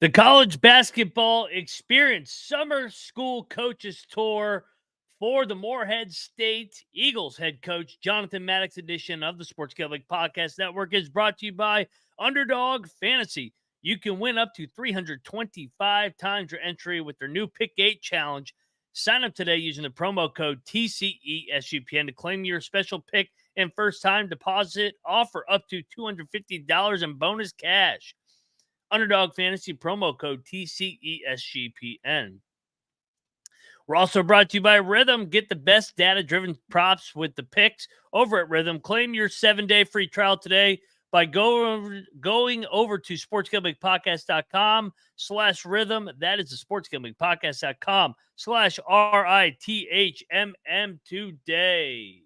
The college basketball experience summer school coaches tour for the Morehead State Eagles head coach Jonathan Mattox edition of the Sports Gambling Podcast Network is brought to you by Underdog Fantasy. You can win up to 325 times your entry with their new Pick 8 challenge. Sign up today using the promo code TCESUPN to claim your special pick and first time deposit offer up to $250 in bonus cash. Underdog Fantasy promo code TCESGPN. We're also brought to you by Rhythm. Get the best data-driven props with the picks over at Rhythm. Claim your 7-day free trial today by going over to sportsgamblingpodcast.com/rhythm. That is the sportsgamblingpodcast.com/RITHMM today.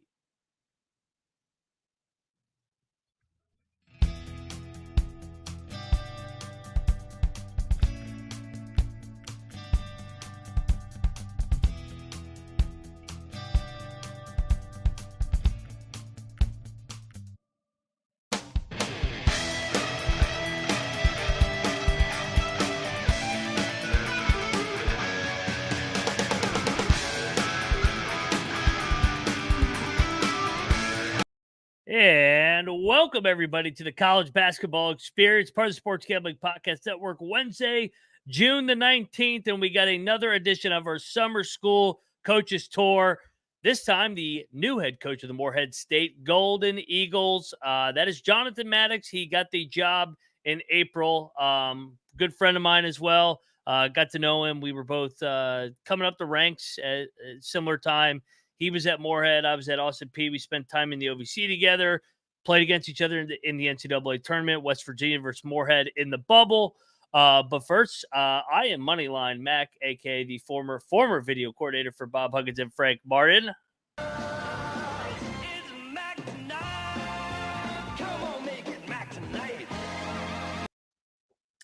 And welcome, everybody, to the College Basketball Experience, part of the Sports Gambling Podcast Network, Wednesday, June the 19th, and we got another edition of our Summer School Coaches Tour. This time, the new head coach of the Morehead State Golden Eagles. That is Jonathan Mattox. He got the job in April. Good friend of mine as well. Got to know him. We were both coming up the ranks at a similar time. He was at Morehead. I was at Austin P. We spent time in the OVC together, played against each other in the NCAA tournament, West Virginia versus Morehead in the bubble. But first, I am Moneyline Mac, a.k.a. the former video coordinator for Bob Huggins and Frank Martin.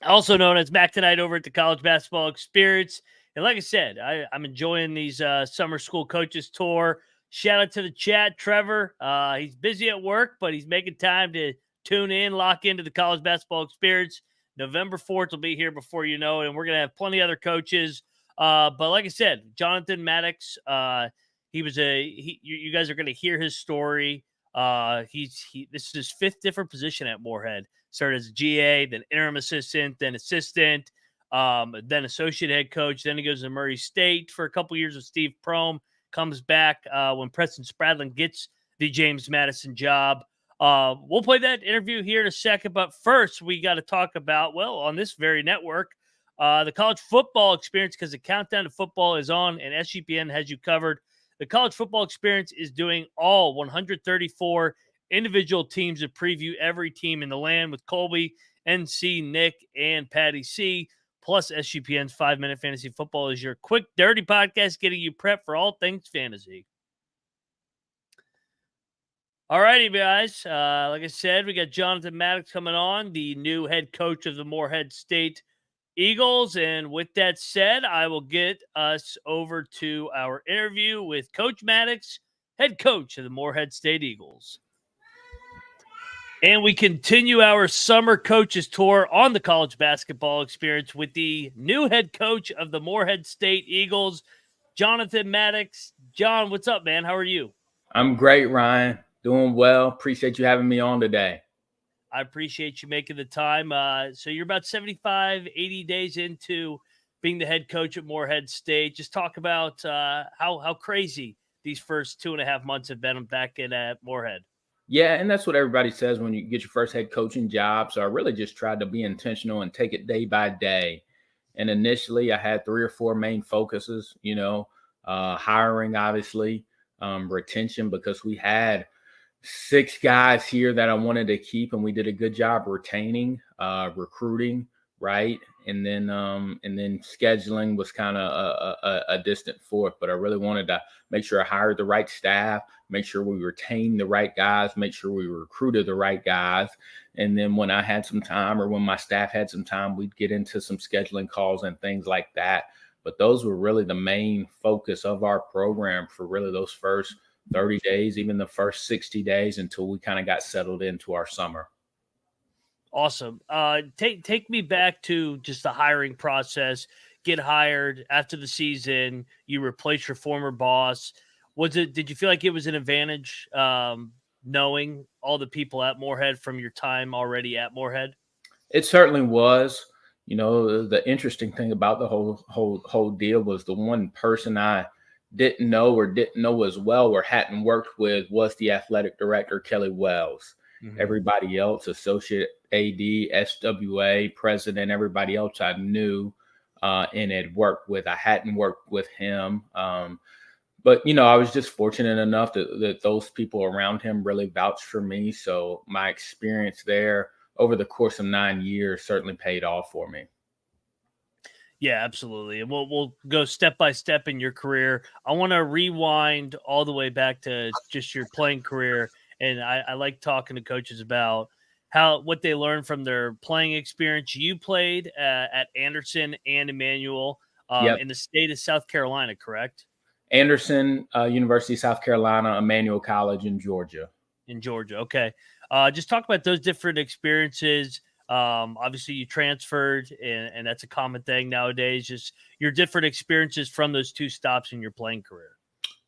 Also known as Mac Tonight over at the College Basketball Experience. And like I said, I'm enjoying these summer school coaches tour. Shout out to the chat, Trevor. He's busy at work, but he's making time to tune in, lock into the College Basketball Experience. November 4th will be here before you know it, and we're going to have plenty of other coaches. But like I said, Jonathan Mattox, you guys are going to hear his story. This is his fifth different position at Morehead. Started as a GA, then interim assistant, then assistant, then associate head coach. Then he goes to Murray State for a couple years with Steve Prohm. Comes back when Preston Spradlin gets the James Madison job. We'll play that interview here in a second. But first, we got to talk about, well, on this very network, the college football experience, because the countdown to football is on and SGPN has you covered. The college football experience is doing all 134 individual teams to preview every team in the land with Colby, NC, Nick, and Patty C. Plus, SGPN's 5-Minute Fantasy Football is your quick, dirty podcast getting you prepped for all things fantasy. All righty, guys. Like I said, we got Jonathan Mattox coming on, the new head coach of the Morehead State Eagles. And with that said, I will get us over to our interview with Coach Mattox, head coach of the Morehead State Eagles. And we continue our summer coaches tour on the college basketball experience with the new head coach of the Morehead State Eagles, Jonathan Mattox. John, what's up, man? How are you? I'm great, Ryan. Doing well. Appreciate you having me on today. I appreciate you making the time. So you're about 75, 80 days into being the head coach at Morehead State. Just talk about how crazy these first 2.5 months have been back at Morehead. Yeah, and that's what everybody says when you get your first head coaching job. So I really just tried to be intentional and take it day by day. And initially, I had 3 or 4 main focuses, hiring, obviously, retention, because we had 6 guys here that I wanted to keep, and we did a good job retaining, recruiting, right? And then scheduling was kind of a distant fourth, but I really wanted to make sure I hired the right staff, make sure we retained the right guys, make sure we recruited the right guys. And then when I had some time, or when my staff had some time, we'd get into some scheduling calls and things like that. But those were really the main focus of our program for really those first 30 days, even the first 60 days, until we kind of got settled into our summer. Awesome. Take me back to just the hiring process. Get hired after the season. You replace your former boss. Did you feel like it was an advantage, knowing all the people at Morehead from your time already at Morehead? It certainly was. You know, the interesting thing about the whole deal was the one person I didn't know as well or hadn't worked with was the athletic director, Kelly Wells. Mhm. Everybody else, associate AD, SWA, president, everybody else I knew and had worked with. I hadn't worked with him. But you know, I was just fortunate enough that those people around him really vouched for me. So my experience there over the course of 9 years certainly paid off for me. Yeah, absolutely. And we'll go step by step in your career. I want to rewind all the way back to just your playing career. And I like talking to coaches about what they learned from their playing experience. You played at Anderson and Emmanuel, Yep. in the state of South Carolina, correct? Anderson, University of South Carolina, Emmanuel College in Georgia. In Georgia. Okay. Just talk about those different experiences. Obviously, you transferred, and that's a common thing nowadays. Just your different experiences from those two stops in your playing career.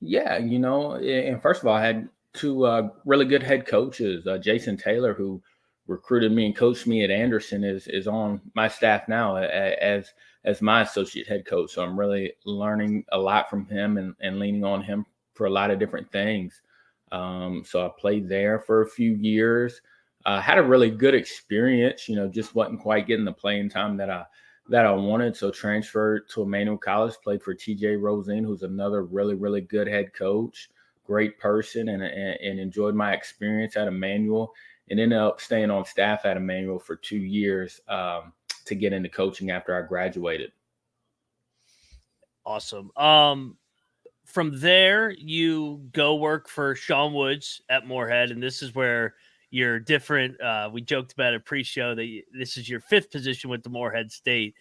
Yeah, you know, and first of all, I had two really good head coaches. Jason Taylor, who recruited me and coached me at Anderson, is on my staff now as my associate head coach. So I'm really learning a lot from him and leaning on him for a lot of different things. So I played there for a few years. Had a really good experience. You know, just wasn't quite getting the playing time that I wanted. So transferred to Emmanuel College, played for TJ Rosine, who's another really, really good head coach, great person, and enjoyed my experience at Emmanuel, and ended up staying on staff at Emmanuel for 2 years to get into coaching after I graduated. Awesome. From there, you go work for Sean Woods at Morehead, and this is where you're different. We joked about it pre-show that this is your fifth position with the Morehead State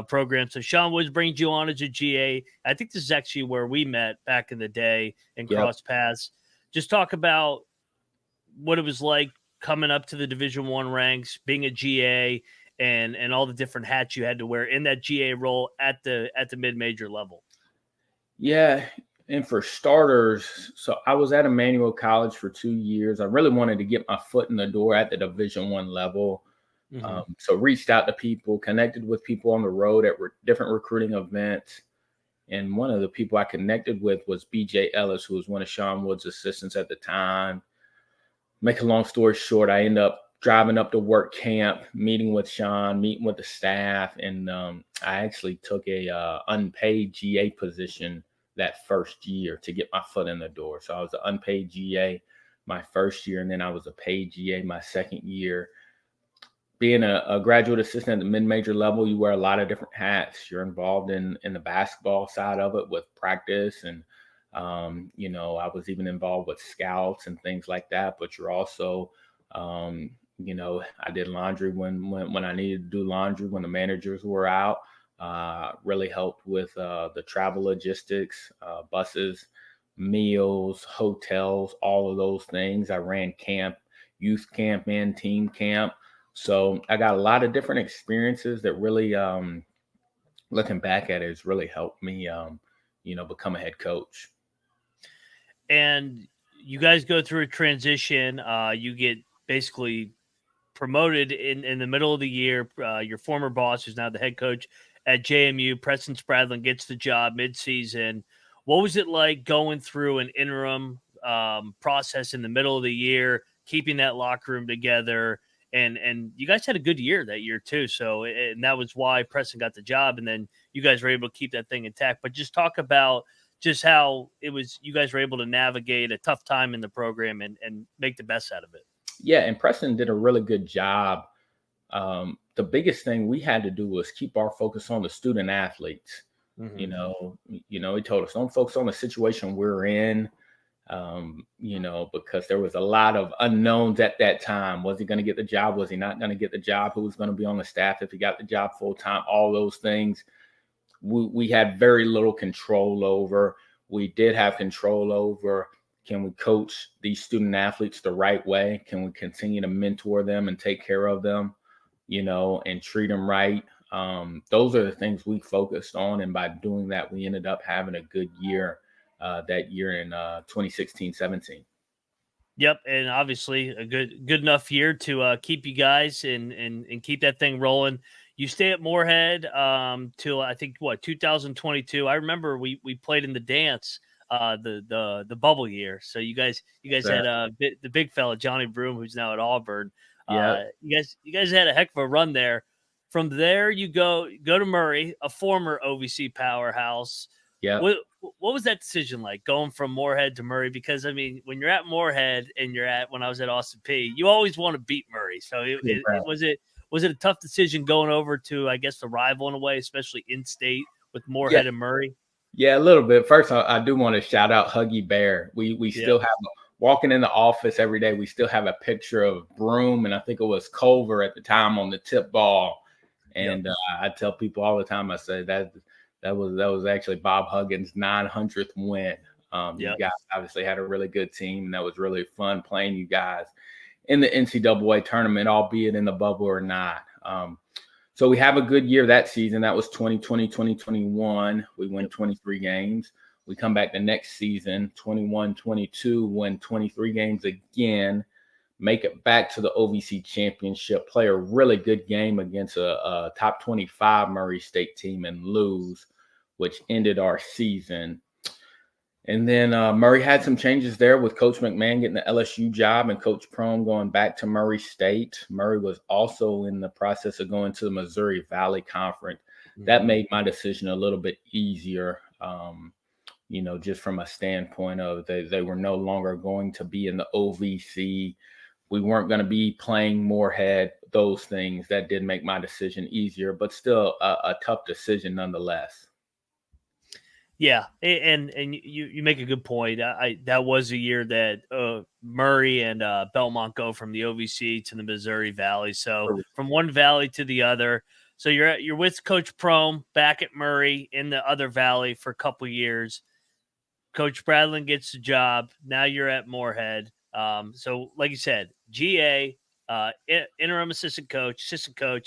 program. So Sean Woods brings you on as a GA. I think this is actually where we met back in the day and Yep. crossed paths. Just talk about what it was like coming up to the Division One ranks, being a GA, and all the different hats you had to wear in that GA role at the mid-major level. Yeah. And for starters, so I was at Emmanuel College for 2 years. I really wanted to get my foot in the door at the Division One level. Mm-hmm. So reached out to people, connected with people on the road at different recruiting events. And one of the people I connected with was BJ Ellis, who was one of Sean Wood's assistants at the time. Make a long story short, I ended up driving up to work camp, meeting with Sean, meeting with the staff. And I actually took a unpaid GA position that first year to get my foot in the door. So I was an unpaid GA my first year, and then I was a paid GA my second year. Being a graduate assistant at the mid-major level, you wear a lot of different hats. You're involved in the basketball side of it with practice. And, you know, I was even involved with scouts and things like that. But you're also, you know, I did laundry when I needed to do laundry when the managers were out. Really helped with the travel logistics, buses, meals, hotels, all of those things. I ran camp, youth camp and team camp. So I got a lot of different experiences that really, looking back at it, has really helped me, you know, become a head coach. And you guys go through a transition. You get basically promoted in the middle of the year. Your former boss, who's now the head coach at JMU, Preston Spradlin, gets the job midseason. What was it like going through an interim process in the middle of the year, keeping that locker room together? And you guys had a good year that year too. So and that was why Preston got the job. And then you guys were able to keep that thing intact. But just talk about just how it was. You guys were able to navigate a tough time in the program and make the best out of it. Yeah, and Preston did a really good job. The biggest thing we had to do was keep our focus on the student athletes. Mm-hmm. You know, he told us don't focus on the situation we're in. You know, because there was a lot of unknowns at that time. Was he going to get the job? Was he not going to get the job? Who was going to be on the staff if he got the job full time? All those things we had very little control over. We did have control over, can we coach these student athletes the right way? Can we continue to mentor them and take care of them? and treat them right. Those are the things we focused on. And by doing that, we ended up having a good year that year in 2016-17. Yep, and obviously a good enough year to keep you guys and keep that thing rolling. You stay at Morehead till I think 2022. I remember we played in the dance the bubble year. So you guys had the big fella Johnny Broom, who's now at Auburn. Yeah. You guys had a heck of a run there. From there you go to Murray, a former OVC powerhouse. Yeah. What was that decision like, going from Morehead to Murray? Because I mean, when you're at Morehead and when I was at Austin P, you always want to beat Murray. So was it a tough decision going over to, I guess, the rival in a way, especially in state with Morehead and Murray? Yeah, a little bit. First, I do want to shout out Huggy Bear. We still have, walking in the office every day, we still have a picture of Broom, and I think it was Culver at the time on the tip ball. And I tell people all the time, I say that was actually Bob Huggins' 900th win. You guys obviously had a really good team, and that was really fun playing you guys in the NCAA tournament, albeit in the bubble or not. So we have a good year that season. That was 2020, 2021. We win 23 games. We come back the next season, 21-22, win 23 games again, make it back to the OVC championship, play a really good game against a top 25 Murray State team and lose, which ended our season. And then Murray had some changes there with Coach McMahon getting the LSU job and Coach Prohm going back to Murray State. Murray was also in the process of going to the Missouri Valley Conference. Mm-hmm. That made my decision a little bit easier, just from a standpoint of they were no longer going to be in the OVC. We weren't going to be playing Morehead, those things. That did make my decision easier, but still a tough decision nonetheless. Yeah, and you make a good point. That was a year that Murray and Belmont go from the OVC to the Missouri Valley. So from one valley to the other. So you're with Coach Prohm back at Murray in the other valley for a couple years. Coach Spradlin gets the job. Now you're at Morehead. So like you said, GA, interim assistant coach,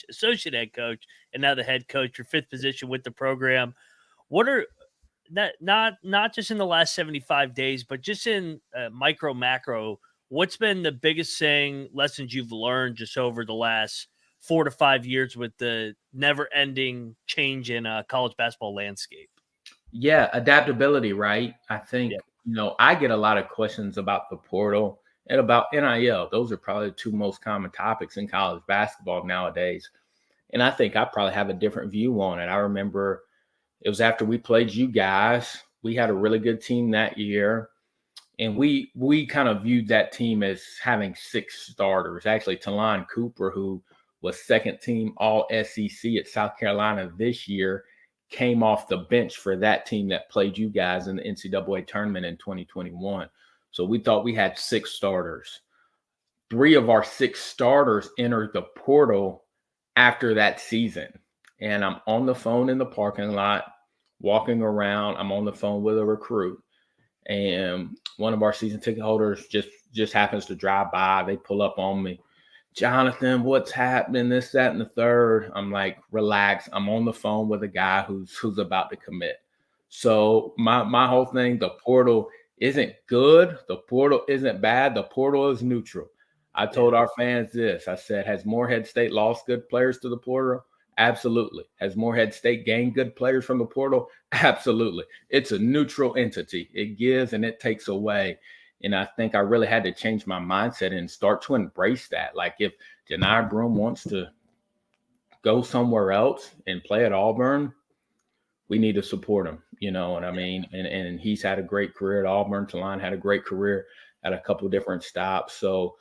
associate head coach, and now the head coach, your fifth position with the program. What are not just in the last 75 days, but just in macro, what's been the biggest lessons you've learned just over the last 4 to 5 years with the never ending change in college basketball landscape? Yeah. Adaptability, right? I think, I get a lot of questions about the portal and about NIL. Those are probably the two most common topics in college basketball nowadays. And I think I probably have a different view on it. I remember it was after we played you guys. We had a really good team that year. And we kind of viewed that team as having 6 starters. Actually, Talon Cooper, who was second team All SEC at South Carolina this year, came off the bench for that team that played you guys in the NCAA tournament in 2021. So we thought we had 6 starters. 3 of our 6 starters entered the portal after that season. And I'm on the phone in the parking lot, walking around. I'm on the phone with a recruit, and one of our season ticket holders just happens to drive by. They pull up on me. Jonathan, what's happening? This, that, and the third. I'm like, relax. I'm on the phone with a guy who's about to commit. So my whole thing, the portal isn't good. The portal isn't bad. The portal is neutral. I told our fans this. I said, has Morehead State lost good players to the portal? Absolutely. Has Morehead State gained good players from the portal? Absolutely. It's a neutral entity. It gives and it takes away. And I think I really had to change my mindset and start to embrace that. Like if Janai Broom wants to go somewhere else and play at Auburn, we need to support him. You know what I mean? And he's had a great career at Auburn. Talon had a great career at a couple of different stops. So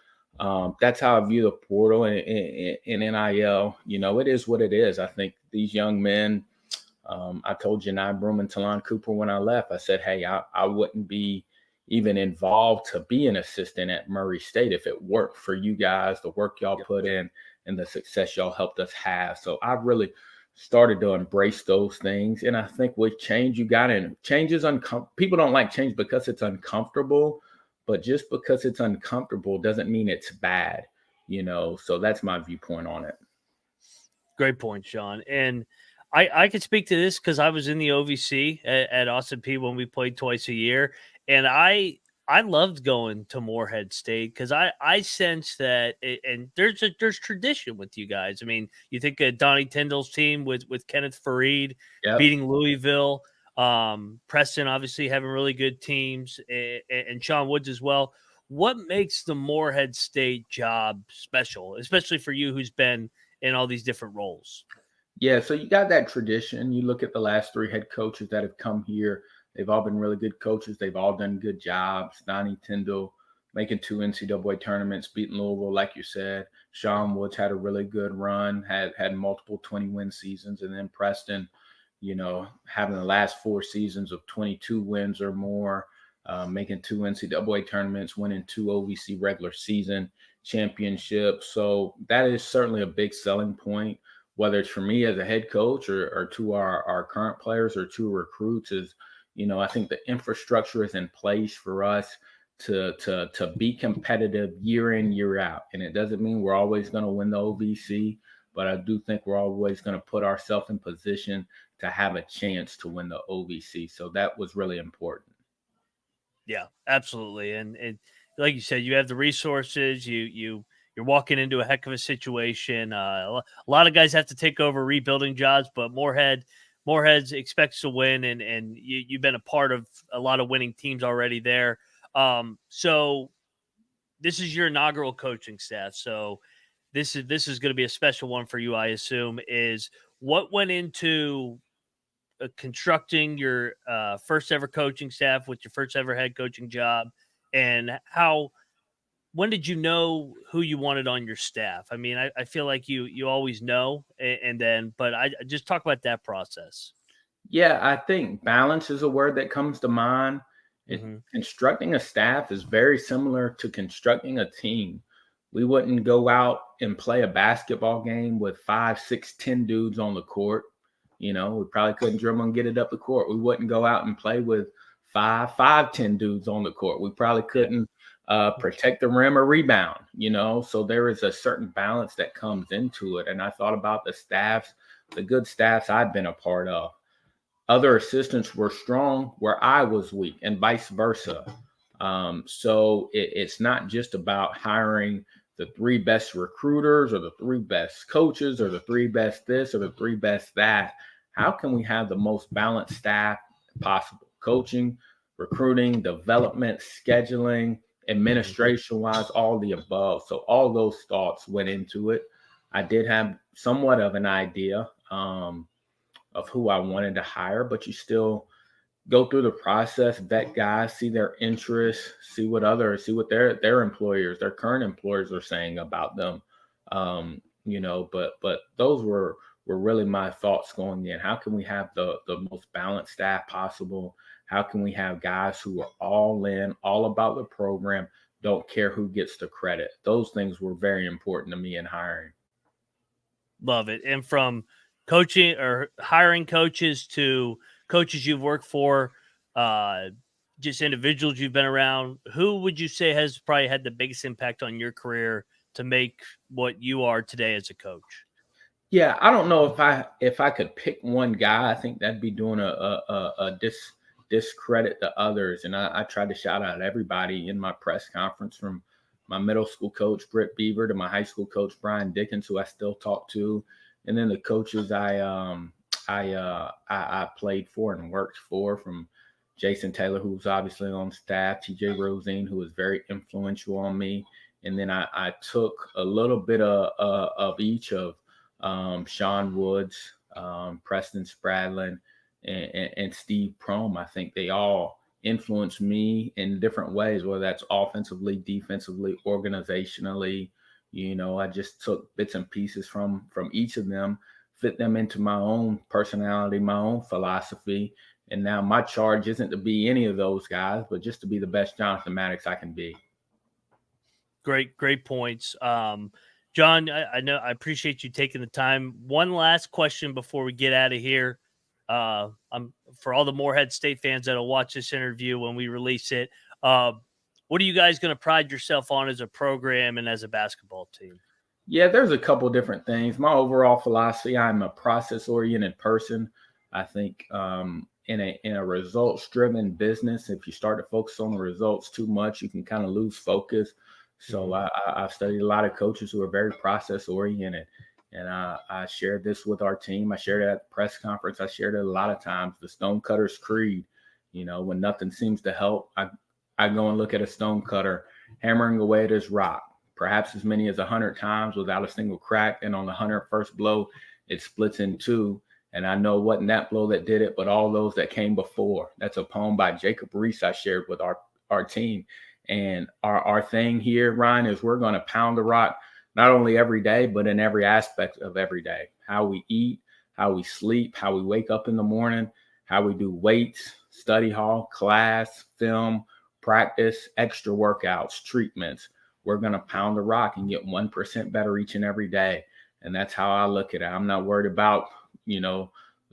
that's how I view the portal and NIL. It is what it is. I think these young men, I told Janai Broom and Talon Cooper when I left, I said, hey, I wouldn't be even involved to be an assistant at Murray State if it worked for you guys, the work y'all put in and the success y'all helped us have. So I really started to embrace those things. And I think with change, change is uncomfortable. People don't like change because it's uncomfortable. But just because it's uncomfortable doesn't mean it's bad, so that's my viewpoint on it. Great point, Sean. And I could speak to this because I was in the OVC at Austin P when we played twice a year, and I loved going to Morehead State because I sense that, and there's tradition with you guys. I mean, you think of Donnie Tyndall's team with Kenneth Fareed Yep. beating Louisville, Preston obviously having really good teams, and Sean Woods as well. What makes the Morehead State job special, especially for you who's been in all these different roles? Yeah, so you got that tradition. You look at the last three head coaches that have come here. They've all been really good coaches. They've all done good jobs. Donnie Tyndall making two NCAA tournaments, beating Louisville, like you said. Sean Woods had a really good run, had multiple 20-win seasons. And then Preston, having the last 4 seasons of 22 wins or more, making 2 NCAA tournaments, winning 2 OVC regular season championships. So that is certainly a big selling point, whether it's for me as a head coach or to our current players or to recruits. Is, I think the infrastructure is in place for us to be competitive year in, year out. And it doesn't mean we're always going to win the OVC, but I do think we're always going to put ourselves in position to have a chance to win the OVC. So that was really important. Yeah, absolutely. And like you said, you have the resources. You're walking into a heck of a situation. A lot of guys have to take over rebuilding jobs, but Morehead expects to win, and you've been a part of a lot of winning teams already there. So this is your inaugural coaching staff. So this is going to be a special one for you, I assume. Is what went into constructing your first ever coaching staff with your first ever head coaching job, and when did you know who you wanted on your staff? I mean, I feel like you always know, but I just talk about that process. Yeah, I think balance is a word that comes to mind. Mm-hmm. Constructing a staff is very similar to constructing a team. We wouldn't go out and play a basketball game with 5, 6, 10 dudes on the court. We probably couldn't dribble and get it up the court. We wouldn't go out and play with 10 dudes on the court. We probably couldn't protect the rim or rebound, So there is a certain balance that comes into it. And I thought about the good staffs I've been a part of. Other assistants were strong where I was weak, and vice versa. So it's not just about hiring the 3 best recruiters or the 3 best coaches or the 3 best this or the 3 best that. How can we have the most balanced staff possible? Coaching, recruiting, development, scheduling, administration-wise, all the above. So all those thoughts went into it. I did have somewhat of an idea of who I wanted to hire, but you still go through the process, vet guys, see their interests, see what their employers, their current employers are saying about them. But those were really my thoughts going in. How can we have the most balanced staff possible? How can we have guys who are all in, all about the program, don't care who gets the credit? Those things were very important to me in hiring. Love it. And from coaching or hiring coaches to coaches you've worked for, just individuals you've been around, who would you say has probably had the biggest impact on your career to make what you are today as a coach? Yeah, I don't know if I could pick one guy. I think that'd be doing a discredit to others. And I tried to shout out everybody in my press conference, from my middle school coach Britt Beaver to my high school coach Brian Dickens, who I still talk to, and then the coaches I played for and worked for, from Jason Taylor, who was obviously on staff, TJ Rosine, who was very influential on me, and then I took a little bit of each of Sean Woods, Preston Spradlin, and Steve Prohm. I think they all influenced me in different ways, whether that's offensively, defensively, organizationally. I just took bits and pieces from each of them, fit them into my own personality, my own philosophy. And now my charge isn't to be any of those guys, but just to be the best Jonathan Mattox I can be. Great points. John, I know, I appreciate you taking the time. One last question before we get out of here. For all the Morehead State fans that'll watch this interview when we release it, what are you guys going to pride yourself on as a program and as a basketball team? Yeah, there's a couple different things. My overall philosophy, I'm a process-oriented person. I think in a results-driven business, if you start to focus on the results too much, you can kind of lose focus. So Mhm. I've studied a lot of coaches who are very process-oriented, and I shared this with our team. I shared it at the press conference. I shared it a lot of times. The Stonecutter's Creed. When nothing seems to help, I go and look at a stonecutter hammering away at his rock perhaps as many as 100 times without a single crack. And on the 101st blow, it splits in two. And I know it wasn't that blow that did it, but all those that came before. That's a poem by Jacob Reese I shared with our team. And our thing here, Ryan, is we're going to pound the rock not only every day, but in every aspect of every day. How we eat, how we sleep, how we wake up in the morning, how we do weights, study hall, class, film, practice, extra workouts, treatments. We're going to pound the rock and get 1% better each and every day. And that's how I look at it. I'm not worried about, the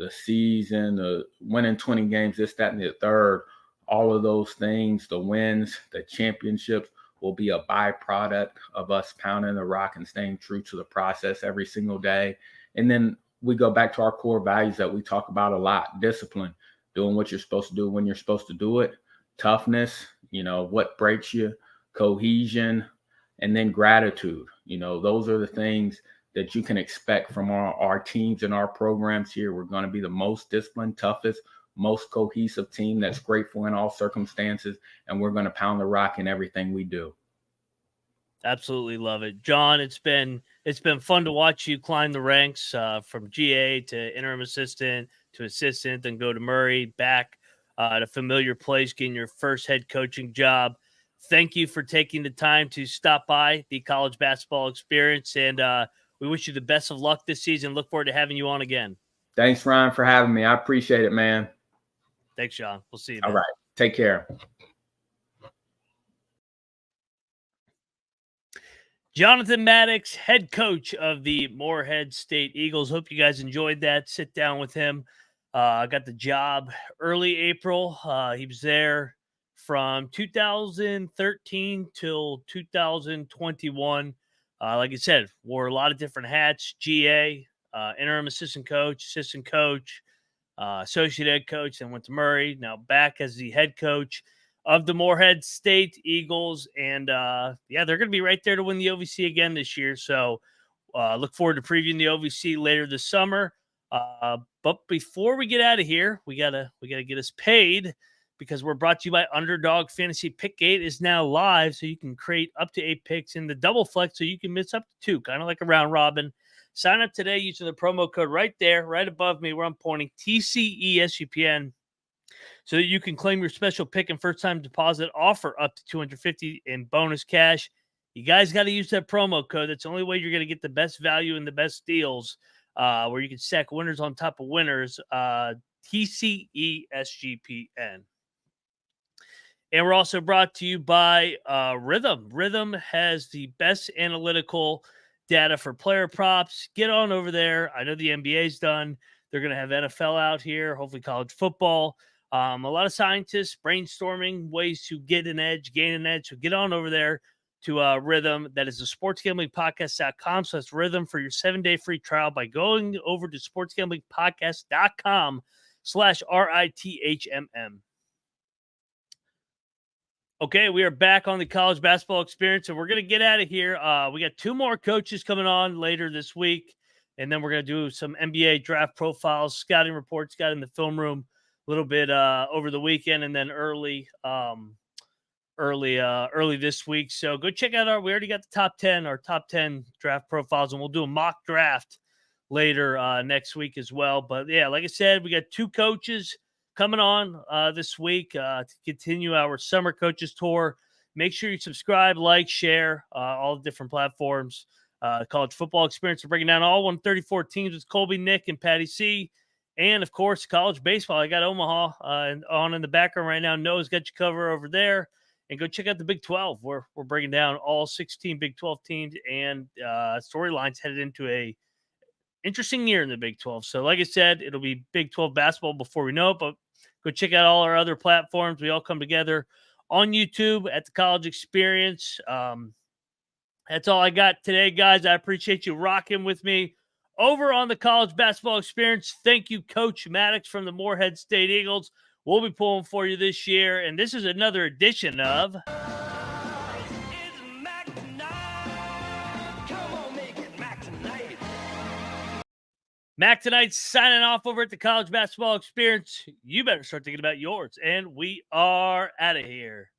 season, the winning 20 games, this, that, and the third. All of those things, the wins, the championships will be a byproduct of us pounding the rock and staying true to the process every single day. And then we go back to our core values that we talk about a lot: discipline, doing what you're supposed to do when you're supposed to do it, toughness, what breaks you, cohesion, and then gratitude. Those are the things that you can expect from our teams and our programs here. We're going to be the most disciplined, toughest, most cohesive team that's grateful in all circumstances, and we're going to pound the rock in everything we do. Absolutely love it, John. It's been fun to watch you climb the ranks from GA to interim assistant to assistant, then go to Murray, back at a familiar place, getting your first head coaching job. Thank you for taking the time to stop by the college basketball experience, and we wish you the best of luck this season. Look forward to having you on again. Thanks, Ryan, for having me. I appreciate it, man. Thanks, John. We'll see you, All man. right. Take care. Jonathan Mattox, head coach of the Morehead State Eagles. Hope you guys enjoyed that. Sit down with him. I got the job early April. He was there from 2013 till 2021. Like I said, wore a lot of different hats: GA, interim assistant coach, associate head coach, then went to Murray. Now back as the head coach of the Morehead State Eagles. And they're going to be right there to win the OVC again this year. So look forward to previewing the OVC later this summer. But before we get out of here, we gotta get us paid, because we're brought to you by Underdog Fantasy. Pick 8 is now live, so you can create up to 8 picks in the double flex, so you can miss up to 2, kind of like a round robin. Sign up today using the promo code right there, right above me where I'm pointing, TCESUPN, so that you can claim your special pick and first-time deposit offer up to $250 in bonus cash. You guys got to use that promo code. That's the only way you're going to get the best value and the best deals, where you can stack winners on top of winners. TCESGPN. And we're also brought to you by Rhythm. Rhythm has the best analytical data for player props. Get on over there. I know the NBA's done. They're going to have NFL out here, hopefully college football. A lot of scientists brainstorming ways to get an edge, gain an edge. So get on over there to Rhythm. That is the sportsgamblingpodcast.com. So that's Rhythm for your 7-day free trial by going over to sportsgamblingpodcast.com/RITHMM. Okay, we are back on the college basketball experience, and we're going to get out of here. We got 2 more coaches coming on later this week, and then we're going to do some NBA draft profiles, scouting reports, got in the film room a little bit over the weekend, and then early this week. So go check out we already got the top 10 draft profiles, and we'll do a mock draft later next week as well. But yeah, like I said, we got 2 coaches coming on this week to continue our summer coaches tour. Make sure you subscribe, like, share all the different platforms. College football experience. We're breaking down all 134 teams with Colby, Nick, and Patty C. And of course, college baseball. I got Omaha on in the background right now. Noah's got you covered over there. And go check out the Big 12. We're breaking down all 16 Big 12 teams and storylines headed into a interesting year in the Big 12. So like I said, it'll be Big 12 basketball before we know it, but go check out all our other platforms. We all come together on YouTube at the College Experience. That's all I got today, guys. I appreciate you rocking with me over on the College Basketball Experience. Thank you, Coach Mattox from the Morehead State Eagles. We'll be pulling for you this year, and this is another edition of Mac Tonight, signing off over at the College Basketball Experience. You better start thinking about yours, and we are out of here.